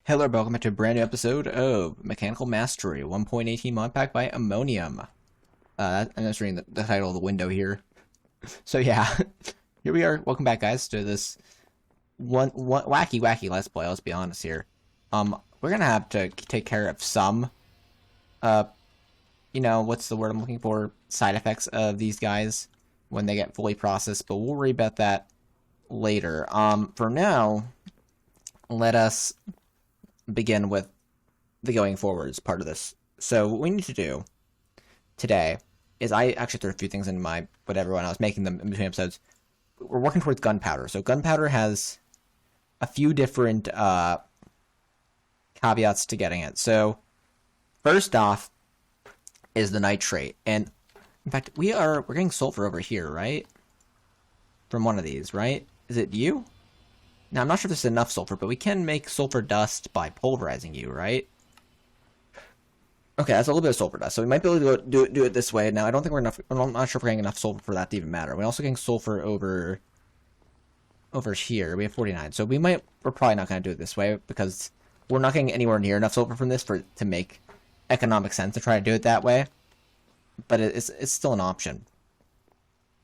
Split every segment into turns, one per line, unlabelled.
Hello, welcome back to a brand new episode of Mechanical Mastery 1.18 mod pack by Ammonium. I'm just reading the title of the window here. So yeah, here we are. Welcome back, guys, to this one wacky Let's Play. Let's be honest here. We're gonna have to take care of some, what's the word I'm looking for? Side effects of these guys when they get fully processed, but we'll worry about that later. For now, let us begin with the going forwards part of this. So what we need to do today is I actually threw a few things in my whatever when I was making them in between episodes. We're working towards gunpowder. So gunpowder has a few different caveats to getting it. So first off is the nitrate. And in fact, we're getting sulfur over here, right? From one of these, right? Is it you? Now, I'm not sure if this is enough sulfur, but we can make sulfur dust by pulverizing you, right? Okay, that's a little bit of sulfur dust, so we might be able to do it this way. Now, I don't think we're enough. I'm not sure if we're getting enough sulfur for that to even matter. We're also getting sulfur over here. We have 49, so we're probably not going to do it this way because we're not getting anywhere near enough sulfur from this to make economic sense to try to do it that way. But it's still an option.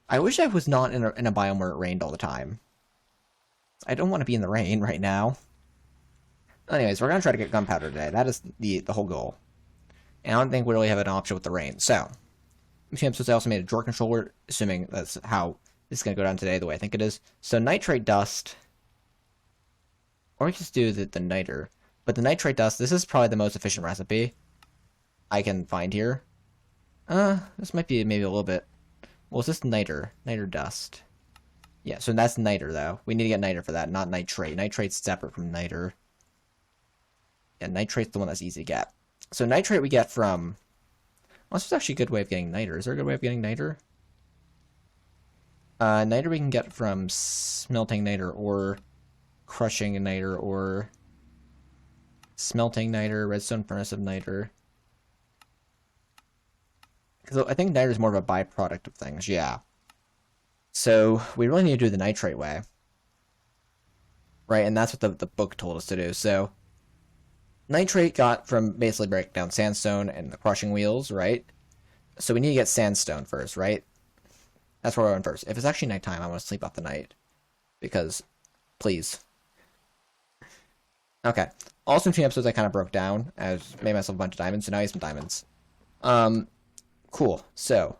I wish I was not in a biome where it rained all the time. I don't want to be in the rain right now. Anyways, we're going to try to get gunpowder today. That is the whole goal. And I don't think we really have an option with the rain. So, I also made a drawer controller, assuming that's how this is going to go down today, the way I think it is. So, nitrate dust. Or we can just do the niter. But the nitrate dust, this is probably the most efficient recipe I can find here. This might be maybe a little bit... Well, is this niter? Niter dust. Yeah, so that's niter, though. We need to get niter for that, not nitrate. Nitrate's separate from niter. Yeah, nitrate's the one that's easy to get. So nitrate we get from... Well, this is actually a good way of getting niter. Is there a good way of getting niter? Niter we can get from smelting niter, or crushing niter, or smelting niter, redstone furnace of niter. Because I think niter is more of a byproduct of things, yeah. So, we really need to do the nitrate way. Right, and that's what the book told us to do. So, nitrate got from basically breaking down sandstone and the crushing wheels, right? So we need to get sandstone first, right? That's where we're going first. If it's actually nighttime, I want to sleep off the night. Because, please. Okay. Also in 2 episodes I kind of broke down. I made myself a bunch of diamonds, so now I have some diamonds. Cool. So,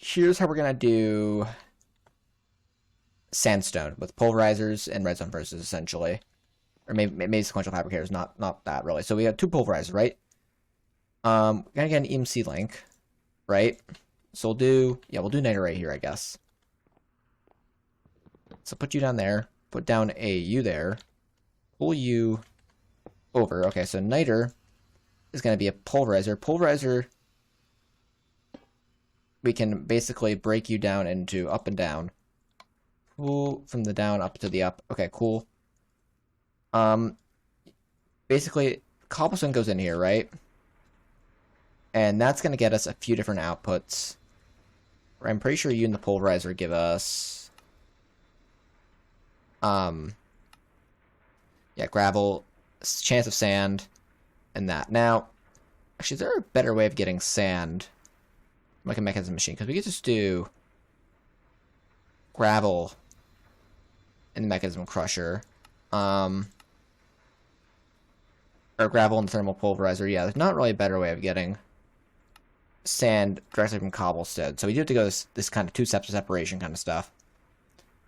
here's how we're going to do sandstone with pulverizers and redstone furnaces, essentially. Or maybe sequential fabricators, not that really. So we have 2 pulverizers, right? We're going to get an EMC link, right? So we'll do niter right here, I guess. So put you down there, put down a U there, pull you over. Okay, so niter is going to be a pulverizer. Pulverizer, we can basically break you down into up and down. Pull from the down up to the up. Okay, cool. Basically, cobblestone goes in here, right? And that's going to get us a few different outputs. I'm pretty sure you and the pulverizer give us... yeah, gravel, chance of sand, and that. Now, actually, is there a better way of getting sand? Like a mechanism machine, because we could just do gravel in the mechanism crusher, or gravel in the thermal pulverizer. Yeah, there's not really a better way of getting sand directly from cobblestone, so we do have to go this kind of 2 steps of separation kind of stuff.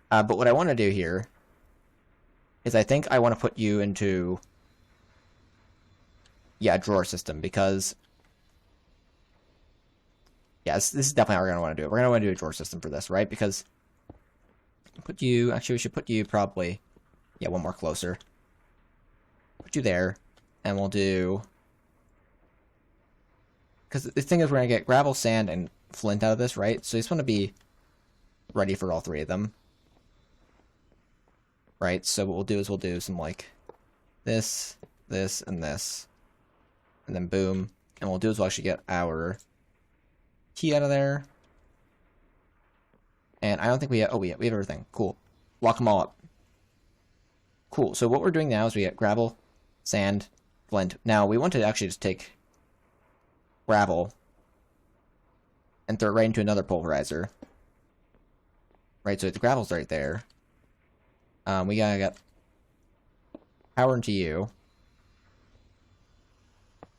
But what I want to do here is I think I want to put you into a drawer system, because yeah, this is definitely how we're going to want to do it. We're going to want to do a drawer system for this, right? Because actually we should put you probably, one more closer. Put you there, and we'll do, because the thing is we're going to get gravel, sand, and flint out of this, right? So you just want to be ready for all 3 of them. Right, so what we'll do is we'll do some like this, this, and this. And then boom. And what we'll do is we'll actually get our key out of there. And I don't think we have... Oh, we have everything. Cool. Lock them all up. Cool. So what we're doing now is we get gravel, sand, flint. Now we want to actually just take gravel and throw it right into another pulverizer. Right, so the gravel's right there. We gotta get power into you.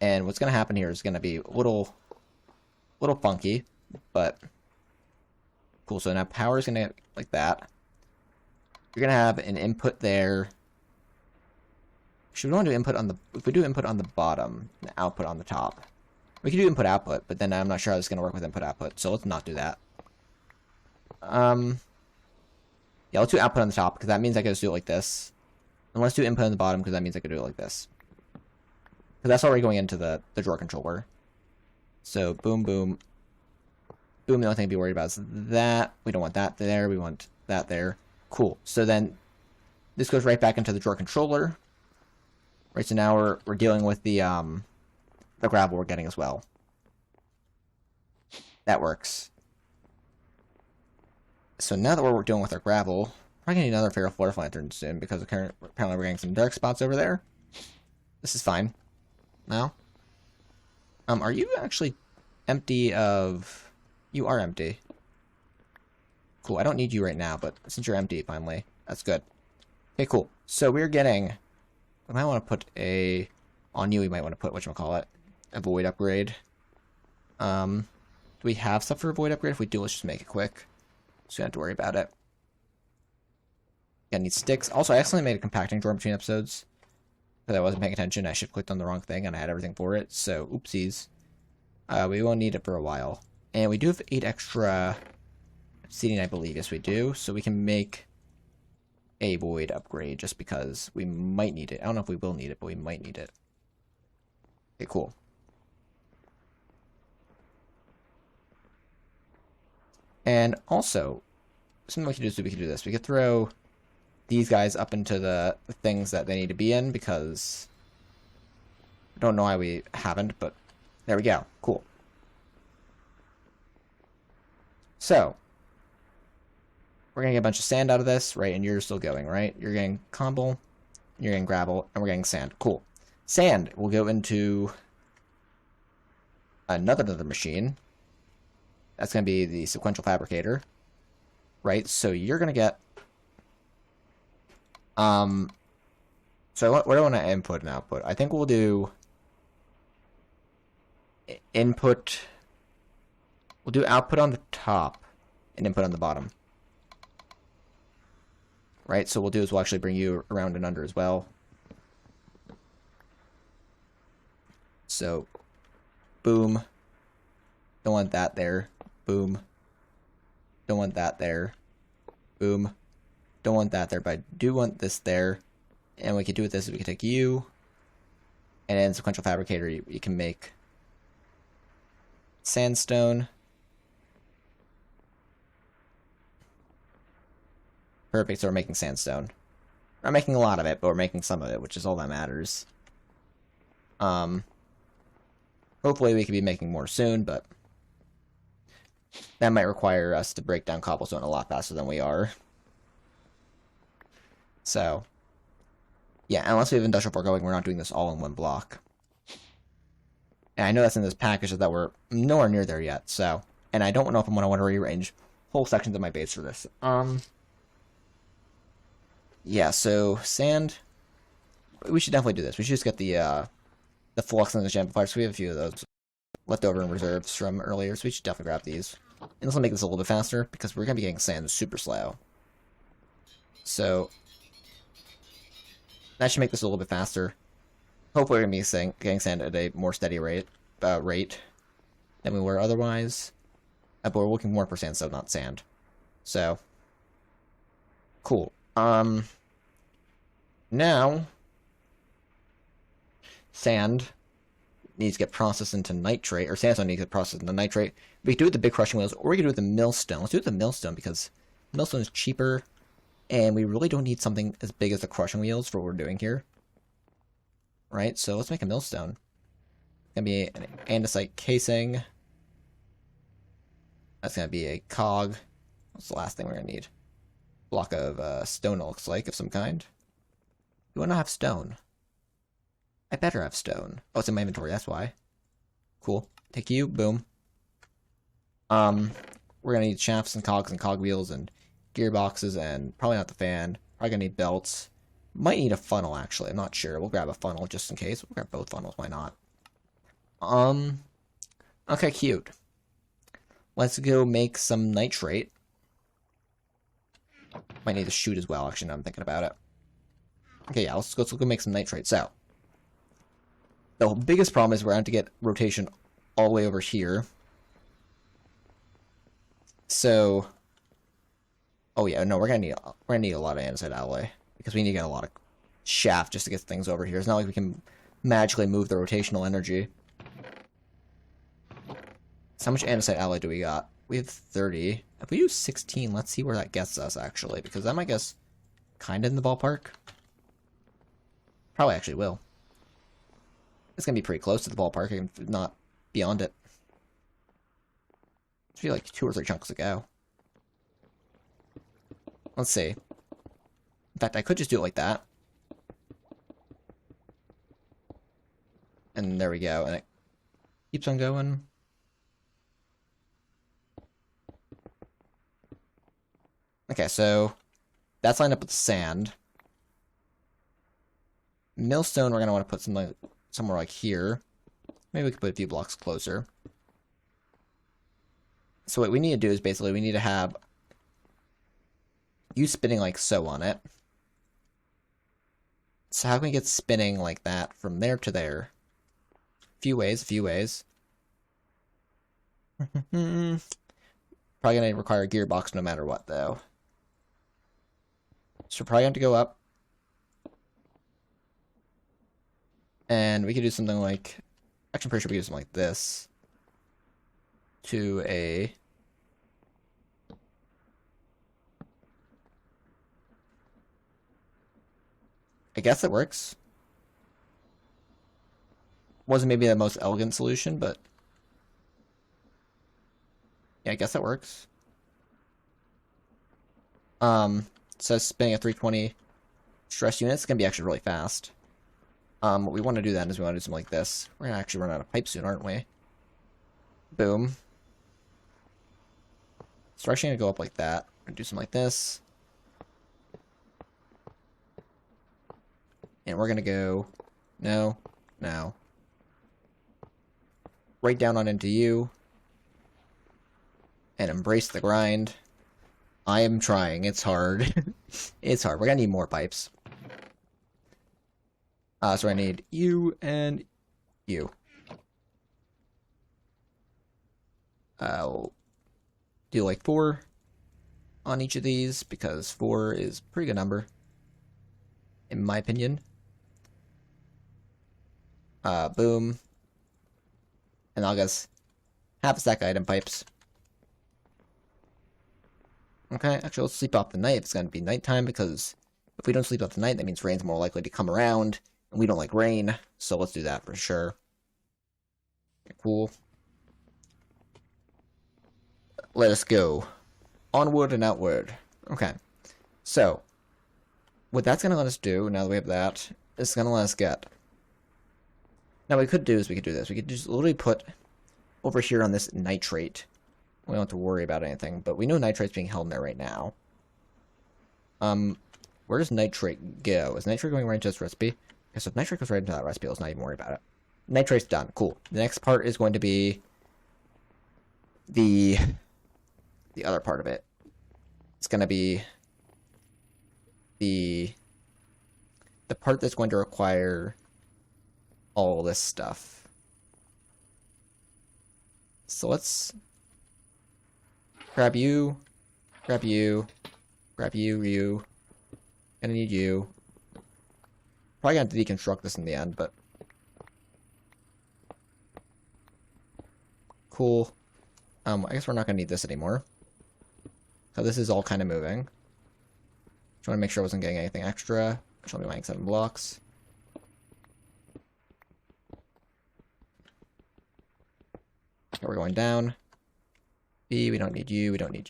And what's gonna happen here is gonna be a little funky, but cool. So now power is gonna like that. You're gonna have an input there. Should we want to do input on the? If we do input on the bottom, and output on the top, we can do input output. But then I'm not sure how this is gonna work with input output. So let's not do that. Yeah, let's do output on the top because that means I can just do it like this. And let's do input on the bottom because that means I can do it like this. Because that's already going into the drawer controller. So boom, boom, boom. The only thing to be worried about is that. We don't want that there. We want that there. Cool. So then this goes right back into the drawer controller. Right. So now we're dealing with the gravel we're getting as well. That works. So now that we're dealing with our gravel, we're going to need another ferrofluorous lantern soon because apparently we're getting some dark spots over there. This is fine. Now, are you actually empty of... You are empty. Cool, I don't need you right now, but since you're empty, finally, that's good. Okay, cool. So we're getting... We might want to put a... On you, we might want to put, whatchamacallit, a void upgrade. Do we have stuff for a void upgrade? If we do, let's just make it quick. So you don't have to worry about it. Yeah, I need sticks. Also, I accidentally made a compacting drawer between episodes. Because I wasn't paying attention. I should have clicked on the wrong thing, and I had everything for it. So, oopsies. We won't need it for a while. And we do have 8 extra seating, I believe. Yes, we do. So we can make a void upgrade just because we might need it. I don't know if we will need it, but we might need it. Okay, cool. And also, something we can do is we can do this. We could throw these guys up into the things that they need to be in because I don't know why we haven't, but there we go. Cool. So, we're going to get a bunch of sand out of this, right? And you're still going, right? You're getting cobble, you're getting gravel, and we're getting sand. Cool. Sand will go into another machine. That's going to be the sequential fabricator, right? So you're going to get, so what do I want to input and output? I think we'll do input, we'll do output on the top and input on the bottom, right? So what we'll do is we'll actually bring you around and under as well. So, boom. Don't want that there. Boom. Don't want that there. Boom. Don't want that there, but I do want this there. And what we could do with this is we could take you, and in sequential fabricator, you can make sandstone. Perfect, so we're making sandstone. We're not making a lot of it, but we're making some of it, which is all that matters. Hopefully we could be making more soon, but that might require us to break down cobblestone a lot faster than we are. So, yeah, unless we have industrial foregoing, we're not doing this all in one block. And I know that's in this package that we're nowhere near there yet, so... And I don't know if I'm going to want to rearrange whole sections of my base for this. Yeah, so, sand... We should definitely do this. We should just get the flux and the amplifiers, so we have a few of those left over in reserves from earlier, so we should definitely grab these. And this will make this a little bit faster, because we're going to be getting sand super slow. So... That should make this a little bit faster. Hopefully we're going to be getting sand at a more steady rate than we were otherwise. But we're looking more for sandstone, not sand. So, cool. Now, sand needs to get processed into nitrate, or sandstone needs to get processed into nitrate. We can do it with the big crushing wheels, or we can do it with the millstone. Let's do it with the millstone, because millstone is cheaper, and we really don't need something as big as the crushing wheels for what we're doing here. Right, so let's make a millstone. It's going to be an andesite casing. That's going to be a cog. What's the last thing we're going to need? Block of stone, it looks like, of some kind. You wanna have stone? I better have stone. Oh, it's in my inventory, that's why. Cool. Take you, boom. We're gonna need shafts and cogwheels and gearboxes and probably not the fan. Probably gonna need belts. Might need a funnel actually, I'm not sure. We'll grab a funnel just in case. We'll grab both funnels, why not? Okay, cute. Let's go make some nitrate. Might need to shoot as well, actually, now I'm thinking about it. Okay, yeah, let's go make some nitrate. So, the biggest problem is we're going to get rotation all the way over here. So, oh yeah, no, we're gonna need a lot of andesite alloy because we need to get a lot of shaft just to get things over here. It's not like we can magically move the rotational energy. So how much andesite alloy do we got? We have 30. If we use 16, let's see where that gets us, actually, because that might get us kind of in the ballpark. Probably actually will. It's going to be pretty close to the ballpark, if not beyond it. It's be like 2 or 3 chunks to go. Let's see. In fact, I could just do it like that. And there we go, and it keeps on going. Okay, so that's lined up with sand. Millstone, we're going to want to put somewhere like here. Maybe we could put a few blocks closer. So what we need to do is basically we need to have you spinning like so on it. So how can we get spinning like that from there to there? A few ways. Probably going to require a gearbox no matter what, though. So we're probably going to go up. And we could do something like... Actually, I'm pretty sure we could do something like this. To a... I guess it works. Wasn't maybe the most elegant solution, but... Yeah, I guess that works. So spinning a 320 stress unit, it's going to be actually really fast. What we want to do then is we want to do something like this. We're going to actually run out of pipe soon, aren't we? Boom. So we're actually going to go up like that. We're going to do something like this. And we're going to go... No. Right down on into you. And embrace the grind. I am trying. It's hard. It's hard. We're going to need more pipes. So I need you and you. I'll do like 4 on each of these because 4 is a pretty good number, in my opinion. Boom. And I'll guess half a stack of item pipes. Okay, actually, let's sleep off the night. It's going to be nighttime because if we don't sleep off the night, that means rain's more likely to come around. And we don't like rain, so let's do that for sure. Okay, cool. Let us go. Onward and outward. Okay. So, what that's going to let us do, now that we have that, is going to let us get... Now, what we could do is we could do this. We could just literally put over here on this nitrate. We don't have to worry about anything, but we know nitrate's being held in there right now. Where does nitrate go? Is nitrate going right into this recipe? Okay, so if nitrate goes right into that recipe, let's not even worry about it. Nitrate's done. Cool. The next part is going to be the other part of it. It's going to be the part that's going to require all this stuff. So let's grab you, grab you, grab you. Gonna need you. Probably gonna have to deconstruct this in the end, but cool. I guess we're not gonna need this anymore. So this is all kind of moving. Just want to make sure I wasn't getting anything extra. Show me my 7 blocks. Okay, we're going down. B, we don't need you, Don't need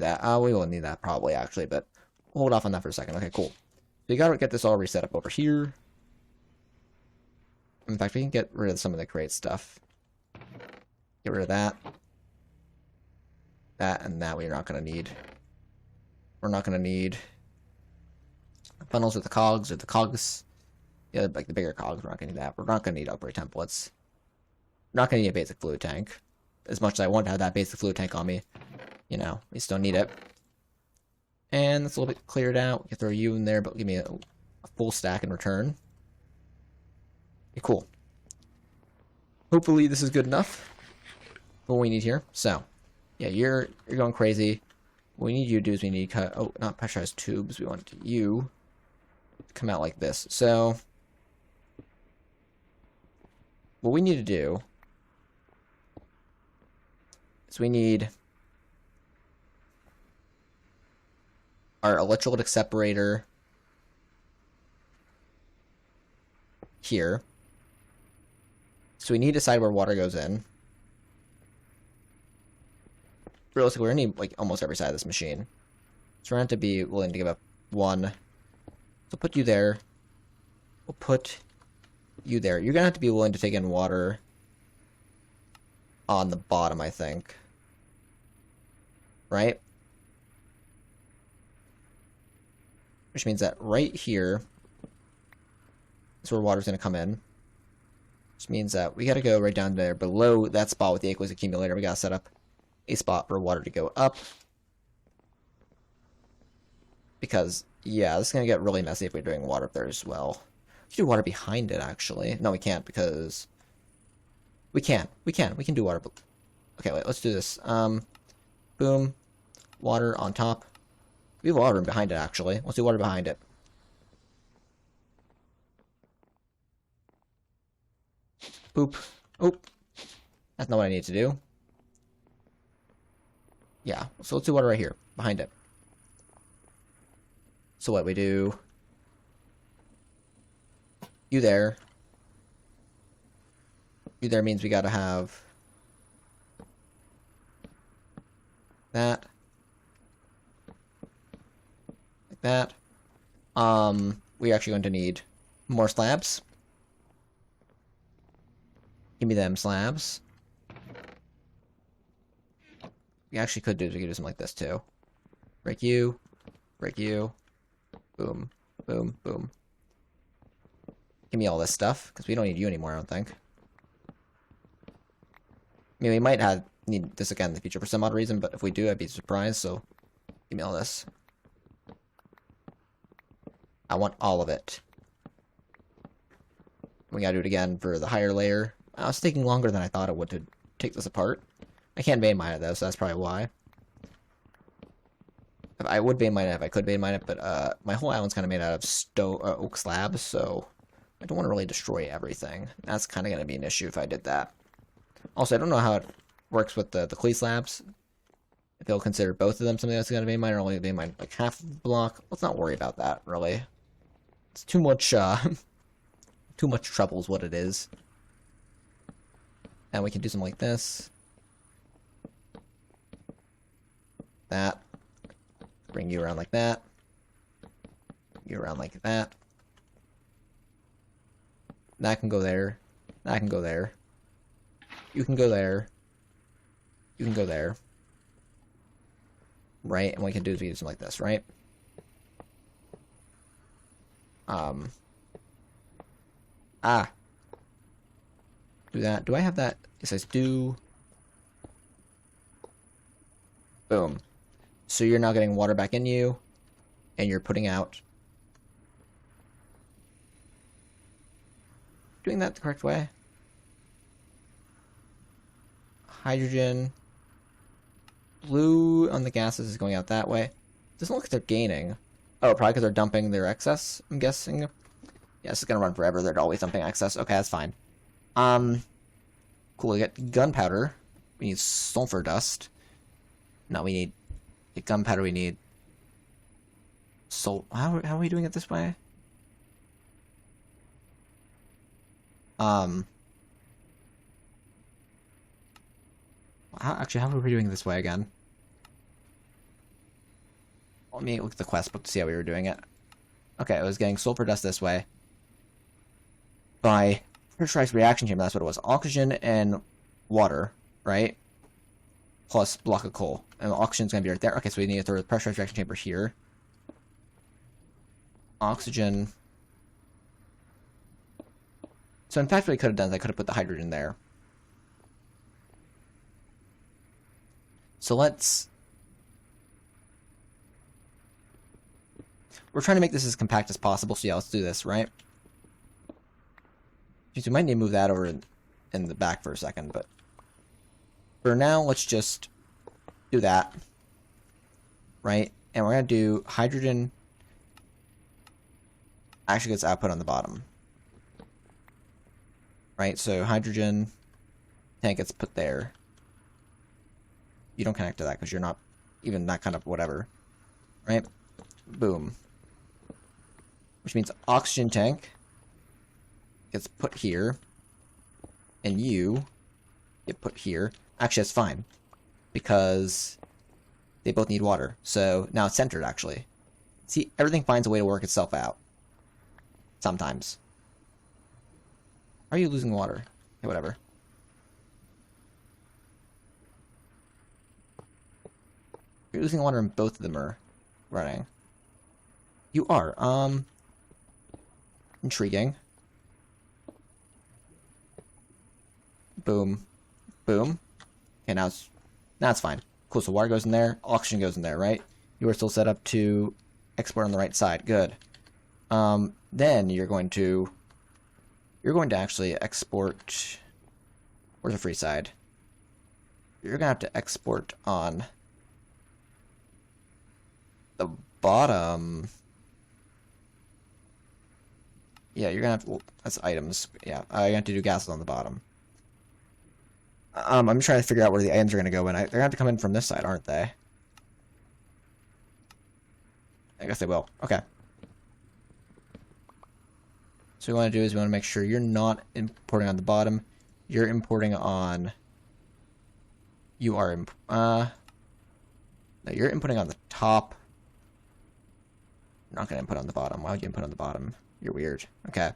that. We will need that probably, actually, but hold off on that for a second. Okay, cool. So you gotta get this all reset up over here. In fact, we can get rid of some of the crate stuff. Get rid of that. That and that we're not gonna need. We're not gonna need funnels or the cogs. Yeah, like the bigger cogs, we're not gonna need that. We're not gonna need upgrade templates. We're not gonna need a basic fluid tank. As much as I want to have that basic fluid tank on me, you know, we still need it. And that's a little bit cleared out. We can throw you in there, but give me a full stack in return. Okay, cool. Hopefully this is good enough for what we need here. So, yeah, you're going crazy. What we need you to do is we need cut. Oh, not pressurized tubes. We want you to come out like this. So, what we need to do is we need our electrolytic separator here. So we need to decide where water goes in. Realistically, we're going to need like almost every side of this machine. So we're going to have to be willing to give up one. So put you there. We'll put you there. You're going to have to be willing to take in water on the bottom, I think. Right? Which means that right here is where water's going to come in. Which means that we got to go right down there below that spot with the aqueous accumulator. We got to set up a spot for water to go up. Because, yeah, this is going to get really messy if we're doing water up there as well. We can do water behind it, actually. No, we can't, because... We can do water. Okay, wait, let's do this. Boom. Water on top. We have water behind it, actually. Let's do water behind it. Boop. Oh. That's not what I need to do. Yeah, so let's do water right here, behind it. So what we do... You there. You there means we gotta have... that. Like that. We're actually going to need more slabs. Give me them slabs. We actually could do something like this too. Break you. Boom. Boom. Boom. Give me all this stuff, because we don't need you anymore, I don't think. I mean, we might need this again in the future for some odd reason, but if we do, I'd be surprised, so give me all this. I want all of it. We gotta do it again for the higher layer. It's taking longer than I thought it would to take this apart. I can't vein mine it though, so that's probably why. I would vein mine it if I could vein mine it, but my whole island's kind of made out of oak slabs, so I don't want to really destroy everything. That's kind of going to be an issue if I did that. Also, I don't know how it works with the clay slabs. If they'll consider both of them something that's going to vein mine, or only vein mine like half the block. Let's not worry about that, really. It's too much, too much trouble is what it is. And we can do something like this. That. Bring you around like that. You around like that. That can go there. That can go there. You can go there. You can go there. Right? And what we can do is we do something like this, right? Do that. Do I have that? It says do. Boom. So you're now getting water back in you, and you're putting out. Doing that the correct way. Hydrogen. Blue on the gases is going out that way. Doesn't look like they're gaining. Oh, probably because they're dumping their excess, I'm guessing. Yeah, this is gonna run forever. They're always dumping excess. Okay, that's fine. Cool, we got gunpowder. We need sulfur dust. No, we need gunpowder. We need how are we doing it this way? How are we doing it this way again? let me look at the quest book to see how we were doing it. Okay, it was getting sulfur dust this way. By pressurized reaction chamber, that's what it was. Oxygen and water, right? Plus block of coal. And oxygen's going to be right there. Okay, so we need to throw the pressurized reaction chamber here. Oxygen. So in fact what I could have done is I could have put the hydrogen there. So we're trying to make this as compact as possible, so yeah, let's do this, right? Jeez, we might need to move that over in the back for a second, but for now, let's just do that, right? And we're going to do hydrogen actually gets output on the bottom, right? So hydrogen tank gets put there. You don't connect to that because you're not even that kind of whatever, right? Boom. Which means oxygen tank gets put here, and you get put here. Actually, that's fine, because they both need water. So now it's centered, actually. See, everything finds a way to work itself out. Sometimes. Are you losing water? Okay, whatever. You're losing water and both of them are running. You are. Intriguing. Boom. Boom. Okay, now it's fine. Cool, so water goes in there, oxygen goes in there, right? You are still set up to export on the right side. Good. Then you're going to actually export. Where's the free side? You're gonna have to export on the bottom. Yeah, you're gonna have to, well, that's items. Yeah, I have to do gases on the bottom. I'm trying to figure out where the items are gonna go in. They're gonna have to come in from this side, aren't they? I guess they will. Okay. So what we want to do is we want to make sure you're not importing on the bottom. You're importing on. You are no, you're inputting on the top. You're not gonna input on the bottom. Why would you input on the bottom? You're weird. Okay.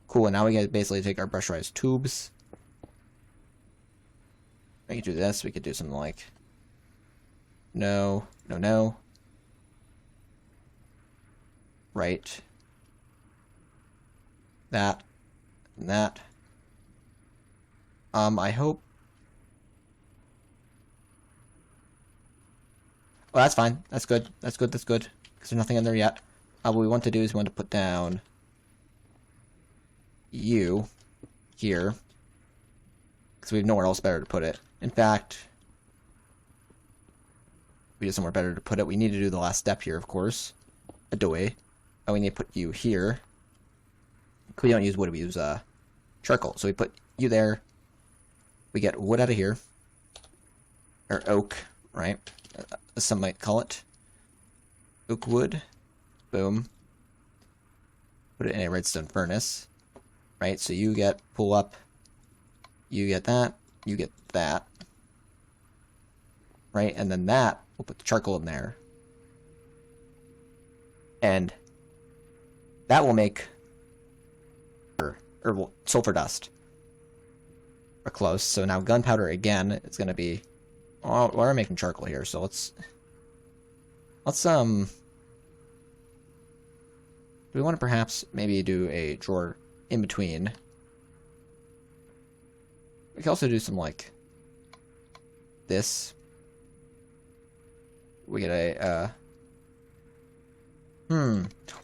Cool, and now we can basically take our pressurized tubes. We could do this, we could do something like no. Right. That. And that. I hope. Oh, that's fine. That's good. That's good. Because there's nothing in there yet. What we want to do is we want to put down you here. Because we have nowhere else better to put it. In fact, we have somewhere better to put it. We need to do the last step here, of course. Adoy. And we need to put you here. We don't use wood, we use charcoal. So we put you there. We get wood out of here. Or oak, right? As some might call it. Oak wood. Boom. Put it in a redstone furnace. Right? So you get pull up. You get that. You get that. Right? And then that, we'll put the charcoal in there. And that will make or sulfur dust. We're close. So now gunpowder again. It's going to be. Oh, we're making charcoal here, so let's do we want to perhaps maybe do a drawer in between? We can also do some like this. We get a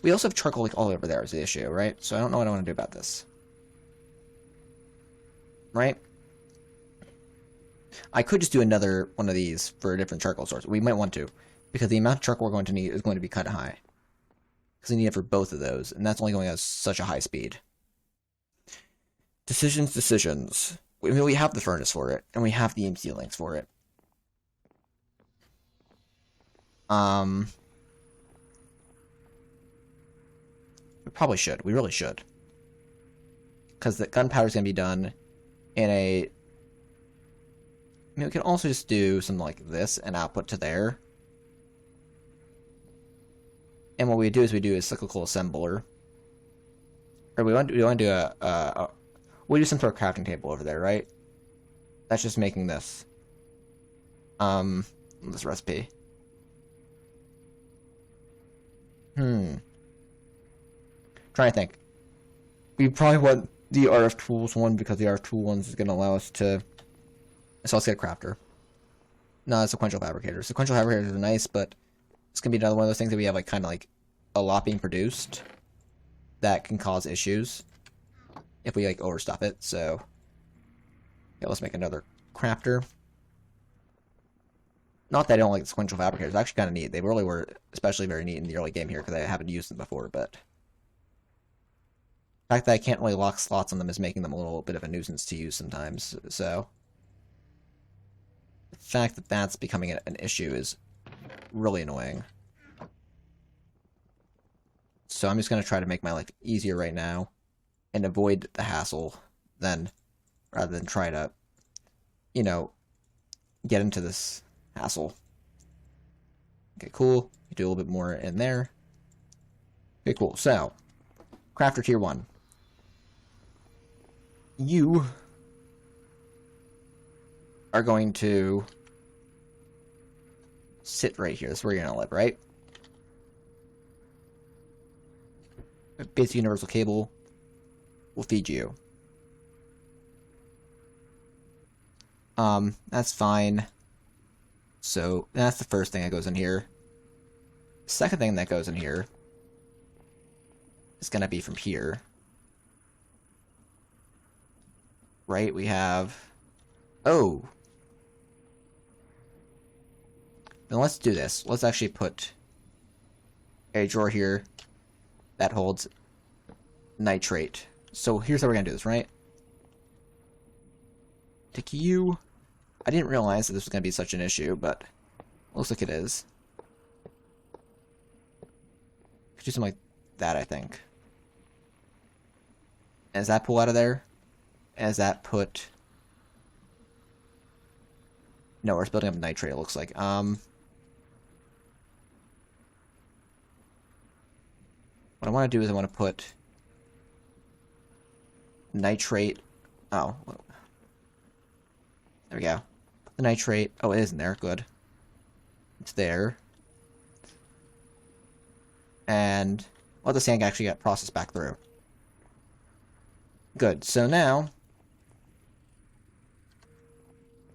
we also have charcoal like all over there is the issue, right? So I don't know what I want to do about this. Right? I could just do another one of these for a different charcoal source. We might want to, because the amount of charcoal we're going to need is going to be kind of high. Because we need it for both of those, and that's only going at such a high speed. Decisions. I mean, we have the furnace for it, and we have the EMC links for it. We probably should. We really should. Because the gunpowder is going to be done in a... I mean, we can also just do something like this and output to there. And what we do is we do a cyclical assembler. Or we want to do we do some sort of crafting table over there, right? That's just making this. This recipe. Trying to think. We probably want the RF Tools one because the RF Tool ones is going to allow us to... So let's get a crafter. No, it's sequential fabricators. Sequential fabricators are nice, but it's going to be another one of those things that we have like kind of like a lot being produced that can cause issues if we like overstuff it. So yeah, let's make another crafter. Not that I don't like the sequential fabricators. They're actually kind of neat. They really were especially very neat in the early game here because I haven't used them before, but the fact that I can't really lock slots on them is making them a little bit of a nuisance to use sometimes. So the fact that that's becoming an issue is really annoying. So I'm just going to try to make my life easier right now and avoid the hassle rather than try to, you know, get into this hassle. Okay, cool. Do a little bit more in there. Okay, cool. So, crafter tier 1. You are going to sit right here. This is where you're going to live, right? Basic universal cable will feed you. That's fine. So, that's the first thing that goes in here. The second thing that goes in here is going to be from here. Right, we have... Oh! Then let's do this. Let's actually put a drawer here that holds nitrate. So here's how we're going to do this, right? Take you... I didn't realize that this was going to be such an issue, but looks like it is. Could do something like that, I think. And does that pull out of there? And does that put... No, it's building up nitrate, it looks like. What I want to do is I want to put nitrate... Oh. There we go. The nitrate... Oh, it isn't there. Good. It's there. And... Well, the sand actually got processed back through. Good. So now...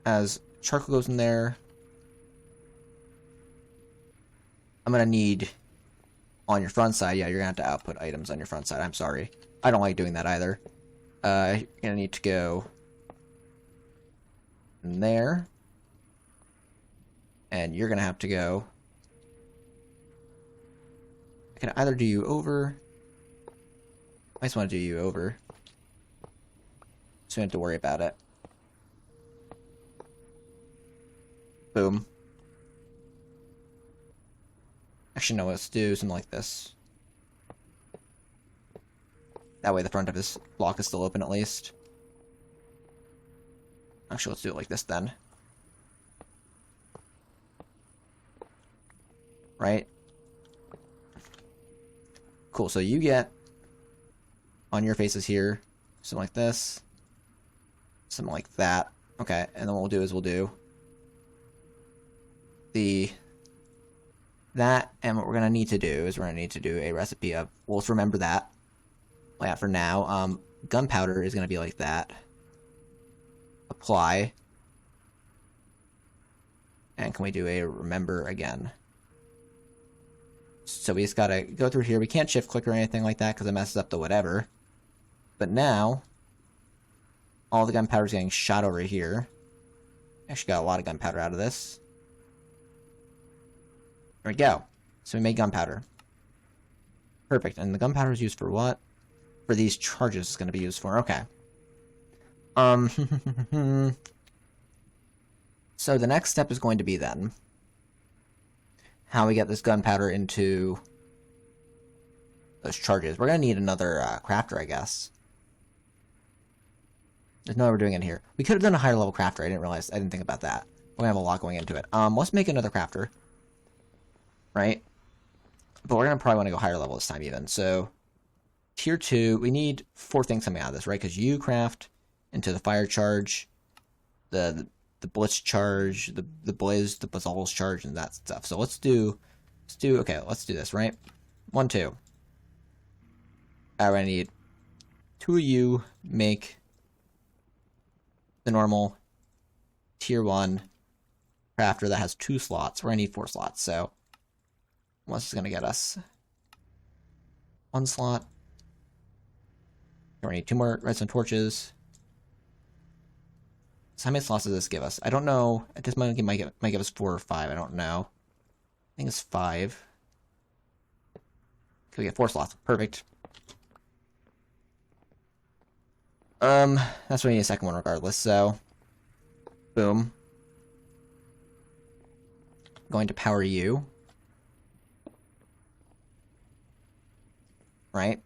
As charcoal goes in there... I'm going to need... On your front side, yeah, you're going to have to output items on your front side. I'm sorry. I don't like doing that either. You're going to need to go... in there. And you're going to have to go... I can either do you over... I just want to do you over. So we don't have to worry about it. Boom. Actually, no, let's do something like this. That way the front of this block is still open at least. Actually, let's do it like this then. Right? Cool, so you get on your faces here, something like this, something like that. Okay, and then what we'll do is we'll do that, and what we're going to need to do is we're going to need to do a recipe of, well, let's remember that. Yeah, for now, gunpowder is going to be like that. Apply. And can we do a remember again? So we just gotta go through here. We can't shift click or anything like that because it messes up the whatever. But now, all the gunpowder is getting shot over here. Actually got a lot of gunpowder out of this. There we go. So we made gunpowder. Perfect. And the gunpowder is used for what? For these charges it's going to be used for. Okay. So the next step is going to be then how we get this gunpowder into those charges. We're going to need another crafter, I guess. There's no way we're doing it here. We could have done a higher level crafter. I didn't think about that. We're going to have a lot going into it. Let's make another crafter. Right? but we're gonna probably want to go higher level this time even. So tier 2, we need 4 things coming out of this, right? Because you craft into the fire charge, the blitz charge, the blaze, the basal's charge, and that stuff. So let's do this, right? 1, 2. We're gonna need 2 of you make the normal tier 1 crafter that has 2 slots. We're gonna need 4 slots, so what's this gonna get us? 1 slot. We're gonna need 2 more redstone torches. So how many slots does this give us? I don't know. At this moment, it might give us 4 or 5. I don't know. I think it's 5. Okay, we get 4 slots. Perfect. That's why we need a second one regardless, so boom. Going to power you. Right?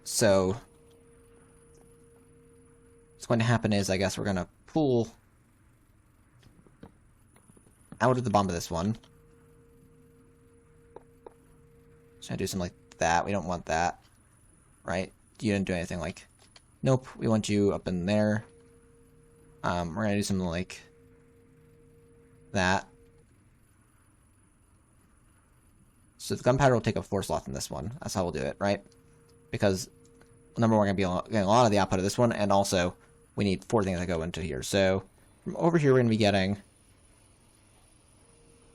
So what's going to happen is, I guess we're going to pull out of the bottom of this one. Just gonna do something like that. We don't want that. Right? You didn't do anything like... Nope, we want you up in there. We're gonna do something like that. So the gunpowder will take up 4 slots in this one. That's how we'll do it, right? Because, number one, we're going to be getting a lot of the output of this one, and also, we need 4 things that go into here. So, from over here, we're going to be getting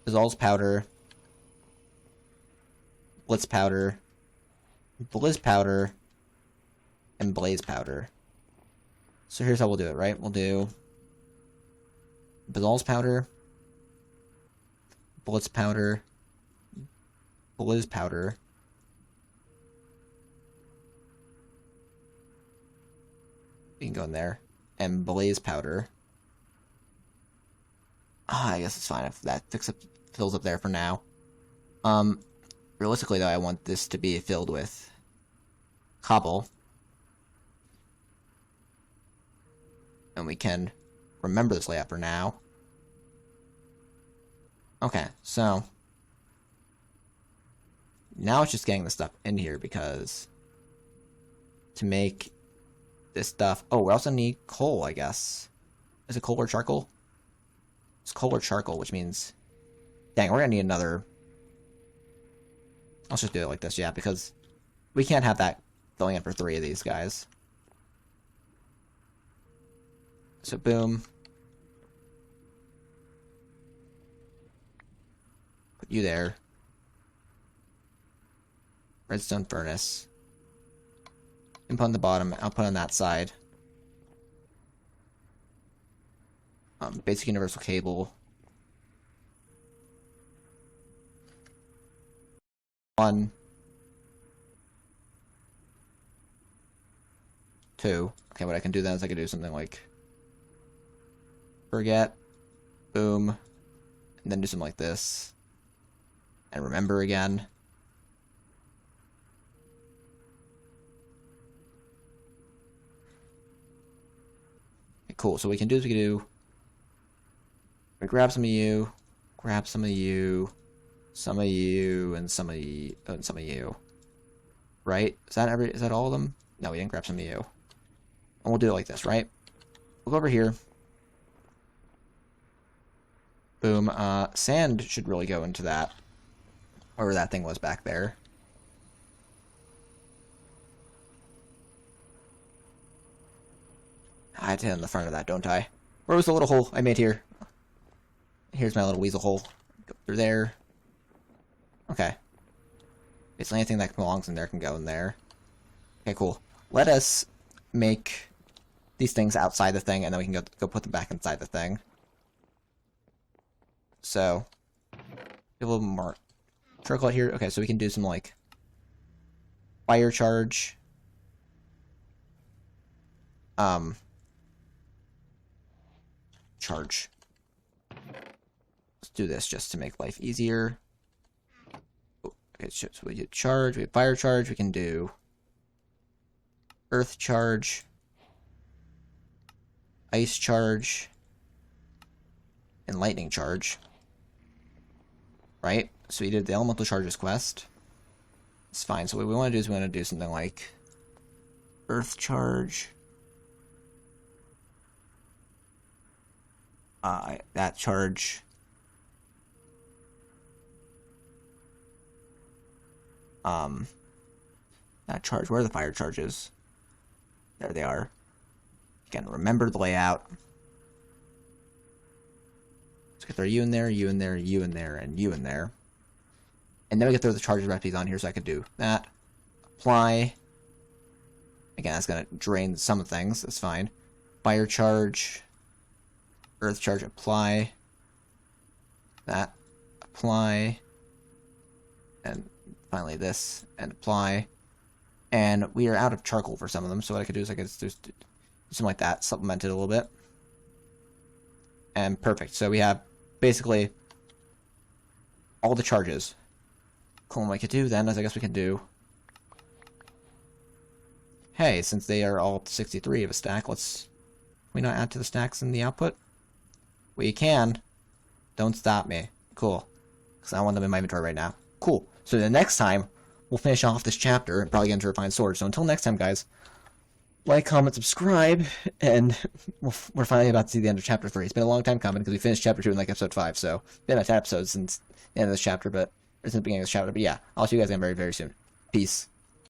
Basal's powder, Blitz powder, Blizz powder, and Blaze powder. So here's how we'll do it, right? We'll do Basal's powder, Blitz powder, Blizz powder, you can go in there, and Blaze powder. I guess it's fine if that fills up there for now. Realistically, though, I want this to be filled with cobble. And we can remember this layout for now. Okay, so now it's just getting the stuff in here because to make this stuff... Oh, we also need coal, I guess. Is it coal or charcoal? It's coal or charcoal, which means... Dang, we're gonna need another... Let's just do it like this, yeah, because we can't have that filling in for 3 of these guys. So, boom. Put you there. Redstone furnace. Input on the bottom, output on that side. Basic universal cable. 1, 2. Okay, what I can do then is I can do something like forget, boom, and then do something like this, and remember again. Okay, cool. So what we can do is we grab some of you, grab some of you, some of you, and some of you, and some of you. Right? Is that all of them? No, we didn't grab some of you. And we'll do it like this, right? We'll go over here. Boom. Sand should really go into that. Wherever that thing was back there. I had to hit in the front of that, don't I? Where was the little hole I made here? Here's my little weasel hole. Go through there. Okay. Basically anything that belongs in there can go in there. Okay, cool. Let us make these things outside the thing, and then we can go put them back inside the thing. So, a little more charcoal here. Okay, so we can do some, like, fire charge. Charge. Let's do this just to make life easier. Okay, so we did charge, we have fire charge, we can do earth charge, ice charge, and lightning charge. Right? So we did the elemental charges quest. It's fine. So what we want to do is we want to do something like earth charge. That charge. That charge. Where are the fire charges? There they are. Again, remember the layout. Let's get throw you in there, you in there, you in there, and you in there. And then we can throw the charges recipes on here so I can do that. Apply. Again, that's going to drain some things. That's fine. Fire charge. Earth charge, apply. That. Apply. And finally this. And apply. And we are out of charcoal for some of them, so what I could do is I could just do something like that, supplement it a little bit. And perfect. So we have basically all the charges. Cool, what we could do then is I guess we can do... Hey, since they are all 63 of a stack, let's... we not add to the stacks in the output? We can. Don't stop me. Cool. Because I want them in my inventory right now. Cool. So the next time, we'll finish off this chapter and probably get into Refined Sword. So until next time, guys, like, comment, subscribe, and we're finally about to see the end of Chapter 3. It's been a long time coming because we finished Chapter 2 in like Episode 5, so it's been 10 episodes since the end of this chapter, but... or since the beginning of this chapter. But yeah, I'll see you guys again very, very soon. Peace.